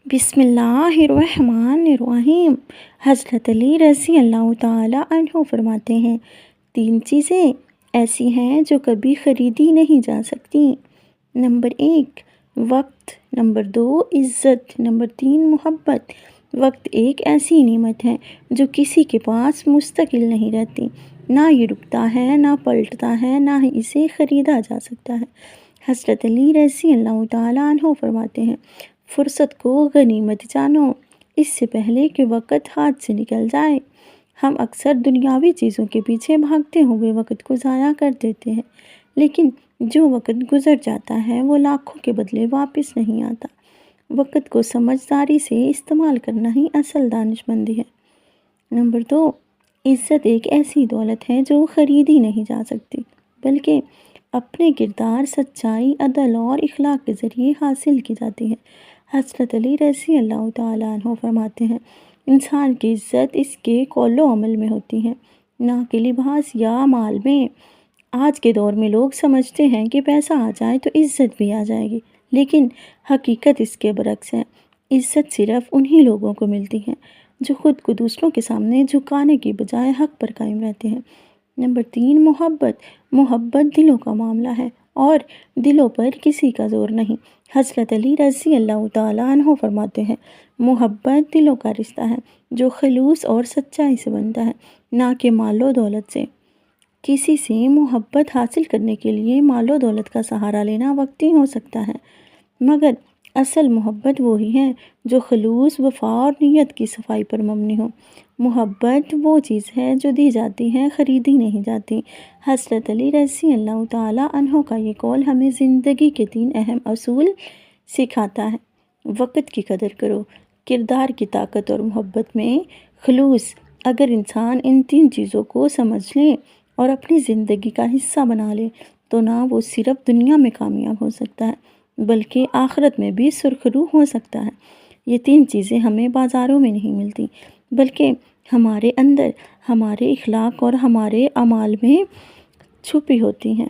بسم اللہ الرحمن الرحیم۔ حضرت علی رضی اللہ تعالیٰ عنہ فرماتے ہیں، 3 چیزیں ایسی ہیں جو کبھی خریدی نہیں جا سکتی۔ نمبر 1 وقت، نمبر 2 عزت، نمبر 3 محبت۔ وقت ایک ایسی نعمت ہے جو کسی کے پاس مستقل نہیں رہتی، نہ یہ رکتا ہے، نہ پلٹتا ہے، نہ ہی اسے خریدا جا سکتا ہے۔ حضرت علی رضی اللہ تعالیٰ عنہ فرماتے ہیں، فرصت کو غنیمت جانو اس سے پہلے کہ وقت ہاتھ سے نکل جائے۔ ہم اکثر دنیاوی چیزوں کے پیچھے بھاگتے ہوئے وقت کو ضائع کر دیتے ہیں، لیکن جو وقت گزر جاتا ہے وہ لاکھوں کے بدلے واپس نہیں آتا۔ وقت کو سمجھداری سے استعمال کرنا ہی اصل دانش مندی ہے۔ نمبر 2 عزت ایک ایسی دولت ہے جو خریدی نہیں جا سکتی، بلکہ اپنے کردار، سچائی، عدل اور اخلاق کے ذریعے حاصل کی جاتی ہے۔ حضرت علی رضی اللہ تعالیٰ عنہ فرماتے ہیں، انسان کی عزت اس کے قول و عمل میں ہوتی ہے، نہ کہ لباس یا مال میں۔ آج کے دور میں لوگ سمجھتے ہیں کہ پیسہ آ جائے تو عزت بھی آ جائے گی، لیکن حقیقت اس کے برعکس ہے۔ عزت صرف انہی لوگوں کو ملتی ہے جو خود کو دوسروں کے سامنے جھکانے کی بجائے حق پر قائم رہتے ہیں۔ نمبر 3 محبت۔ محبت دلوں کا معاملہ ہے اور دلوں پر کسی کا زور نہیں۔ حضرت علی رضی اللہ تعالیٰ عنہ فرماتے ہیں، محبت دلوں کا رشتہ ہے جو خلوص اور سچائی سے بنتا ہے، نہ کہ مال و دولت سے۔ کسی سے محبت حاصل کرنے کے لیے مال و دولت کا سہارا لینا وقتی ہو سکتا ہے، مگر اصل محبت وہی ہے جو خلوص، وفا اور نیت کی صفائی پر مبنی ہو۔ محبت وہ چیز ہے جو دی جاتی ہے، خریدی نہیں جاتی۔ حضرت علی رضی اللہ تعالیٰ عنہ کا یہ قول ہمیں زندگی کے 3 اہم اصول سکھاتا ہے۔ وقت کی قدر کرو، کردار کی طاقت اور محبت میں خلوص۔ اگر انسان ان 3 چیزوں کو سمجھ لے اور اپنی زندگی کا حصہ بنا لے تو نہ وہ صرف دنیا میں کامیاب ہو سکتا ہے بلکہ آخرت میں بھی سرخرو ہو سکتا ہے۔ یہ 3 چیزیں ہمیں بازاروں میں نہیں ملتی، بلکہ ہمارے اندر، ہمارے اخلاق اور ہمارے اعمال میں چھپی ہوتی ہیں۔